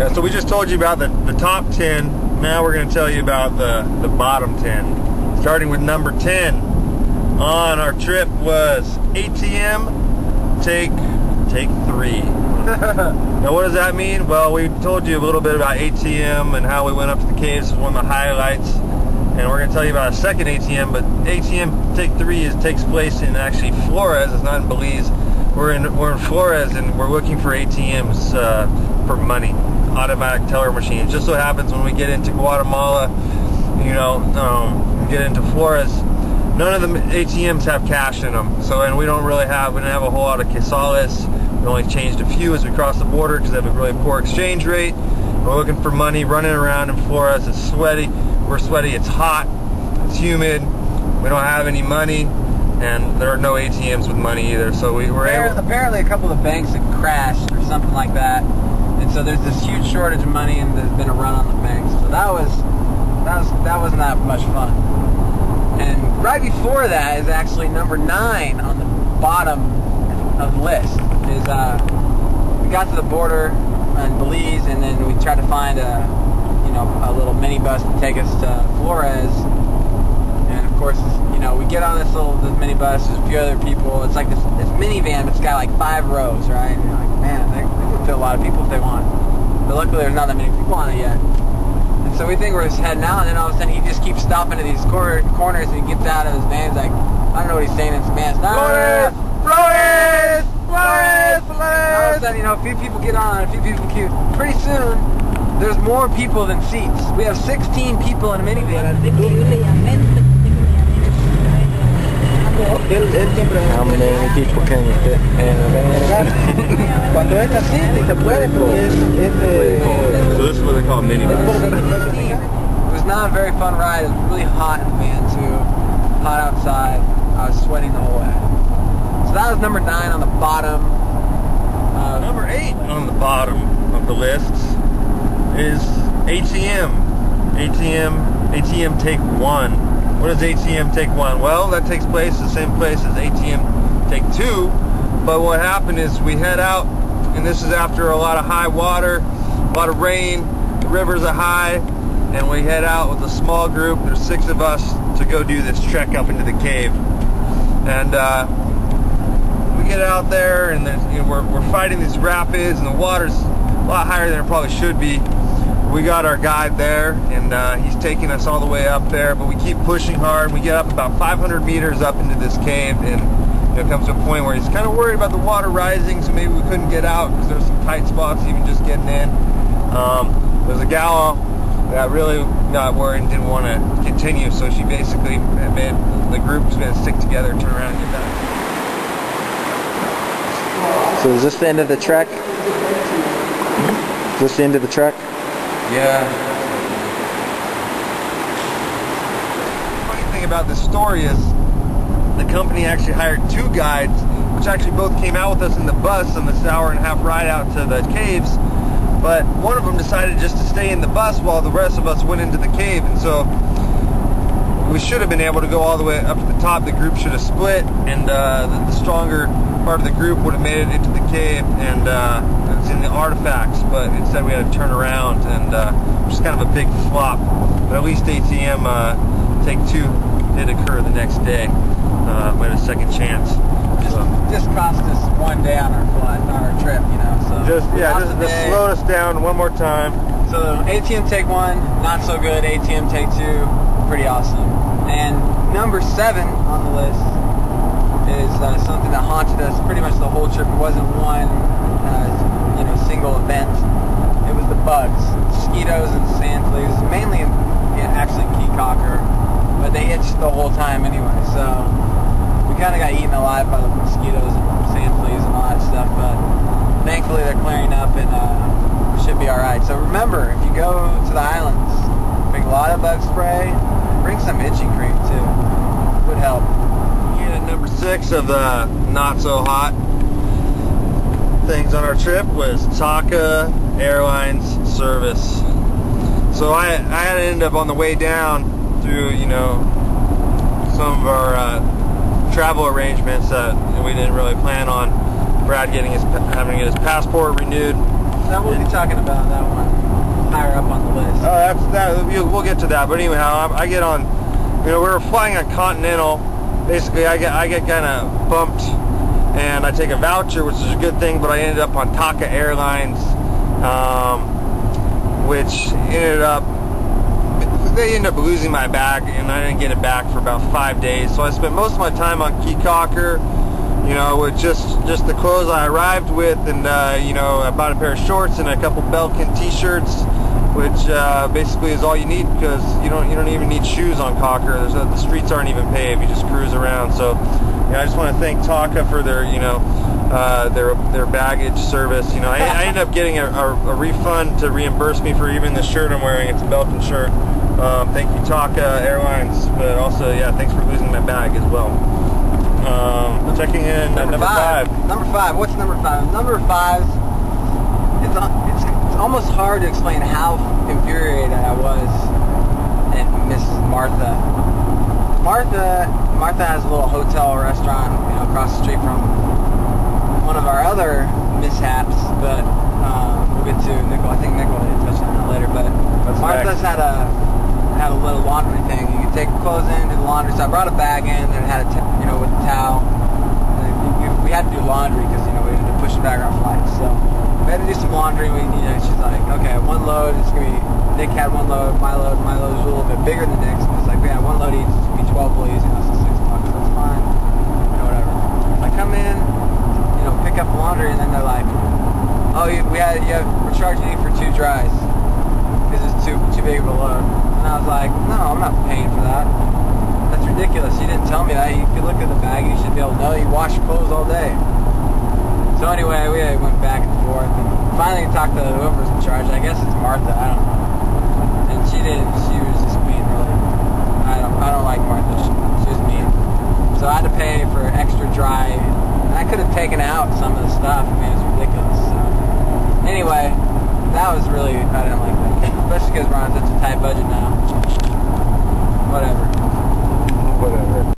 Yeah, so we just told you about the top 10. Now we're going to tell you about the bottom 10. Starting with number 10 on our trip was ATM take 3. Now what does that mean? Well, we told you a little bit about ATM and how we went up to the caves. This is one of the highlights. And we're going to tell you about a second ATM, but ATM take 3 takes place in actually Flores. It's not in Belize. We're in Flores, and we're looking for ATMs for money, automatic teller machines. Just so happens when we get into Guatemala, get into Flores, none of the ATMs have cash in them. So, and we didn't have a whole lot of quesales. We only changed a few as we crossed the border because they have a really poor exchange rate. We're looking for money, running around in Flores. It's sweaty. We're sweaty. It's hot. It's humid. We don't have any money, and there are no ATMs with money either. So we were apparently a couple of the banks had crashed or something like that, and so there's this huge shortage of money, and there's been a run on the banks. So that wasn't that much fun. And right before that is actually number 9 on the bottom of the list. Is we got to the border in Belize, and then we tried to find a little minibus to take us to Flores. And of course, we get on this minibus. There's a few other people. It's like this minivan, but it's got like 5 rows, right? And you're like, man, they could fit a lot of people if they want. But luckily, there's not that many people on it yet. And so we think we're just heading out, and then all of a sudden, he just keeps stopping at these corners, and he gets out of his van. He's like, I don't know what he's saying in Spanish. Flores! Flores! Flores! Flores! All of a sudden, a few people get on, a few people queue. Pretty soon, there's more people than seats. We have 16 people in a minivan. How many people can you fit in a van? Cuando es así, se puede, So this is what they call a minibus. It was not a very fun ride. It was really hot in the van too. Hot outside. I was sweating the whole way. So that was number 9 on the bottom. Number 8 on the bottom of the list is ATM. ATM take 1. What is ATM take 1? Well, that takes place the same place as ATM take 2. But what happened is we head out, and this is after a lot of high water, a lot of rain, the rivers are high, and we head out with a small group. There's 6 of us to go do this trek up into the cave. And we get out there, and we're fighting these rapids, and the water's a lot higher than it probably should be. We got our guide there, and he's taking us all the way up there, but we keep pushing hard. We get up about 500 meters up into this cave, and it comes to a point where he's kind of worried about the water rising, so maybe we couldn't get out because there's some tight spots even just getting in. There's a gal that really got worried and didn't want to continue, so she basically made the group's going to stick together, turn around and get back. So is this the end of the trek? Is this the end of the trek? Yeah. The funny thing about this story is the company actually hired 2 guides, which actually both came out with us in the bus on this hour-and-a-half ride out to the caves. But one of them decided just to stay in the bus while the rest of us went into the cave, and so we should have been able to go all the way up to the top. The group should have split, and the stronger part of the group would have made it into the cave, and it's in the artifacts, but instead we had to turn around, and just kind of a big flop. But at least ATM take 2 did occur the next day. We had a second chance. Just cost us 1 day on our trip, So just slow us down one more time. So ATM take 1, not so good. ATM take 2, pretty awesome. And number 7 on the list is something that haunted us pretty much the whole trip. It wasn't one single event. It was the bugs, mosquitoes and sand fleas, mainly actually peacocker, but they itched the whole time anyway. So we kind of got eaten alive by the mosquitoes and sand fleas and all that stuff. But thankfully they're clearing up, and we should be all right. So remember, if you go to the islands, bring a lot of bug spray. Bring some itchy cream too. Would help. Number 6 of the not so hot things on our trip was Taka Airlines service. So I had to end up on the way down through some of our travel arrangements that we didn't really plan on. Brad having to get his passport renewed. that we'll be talking about that one higher up on the list. Oh, we'll get to that. But anyhow, I get on. We were flying on Continental. Basically, I get kind of bumped, and I take a voucher, which is a good thing. But I ended up on Taka Airlines, which they ended up losing my bag, and I didn't get it back for about 5 days. So I spent most of my time on Key Cocker, with just the clothes I arrived with, and I bought a pair of shorts and a couple Belkin t-shirts, which basically is all you need, because you don't even need shoes on Cocker. The streets aren't even paved; you just cruise around. So I just want to thank Taka for their their baggage service. I ended up getting a refund to reimburse me for even the shirt I'm wearing. It's a Belkin shirt. Thank you, Taka Airlines, but also, yeah, thanks for losing my bag as well. Checking in at number 5. Number 5. What's number 5? Number 5. It's almost hard to explain how infuriated I was at Mrs. Martha. Martha has a little hotel restaurant, across the street from one of our other mishaps, but we'll get to Nickel. I think Nickel will touch on that later. But Martha's had a little laundry thing. You can take clothes in, do the laundry. So I brought a bag in and had with a towel. We had to do laundry because we had to push it back our flight. So we had to do some laundry. She's like, okay, one load. It's gonna be. Nick had one load. My load is a little bit bigger than Nick's. It's like, yeah, one load each. It's gonna be 12 bleeds. So $6. That's fine. Whatever. I come in, pick up laundry, and then they're like, oh, we're charging you for 2 dries because it's too big of a load. And I was like, no, I'm not paying for that. That's ridiculous. You didn't tell me that. You could look at the bag. You should be able to know. You wash your clothes all day. So anyway, we went back and forth. And finally talked to whoever's in charge. I guess it's Martha. I don't know. And she was just being really. I don't like Martha. She was mean. So I had to pay for extra dry. And I could have taken out some of the stuff. I mean, it was ridiculous. So anyway, that was really. I didn't like that. Especially because we're on such a tight budget now. Whatever.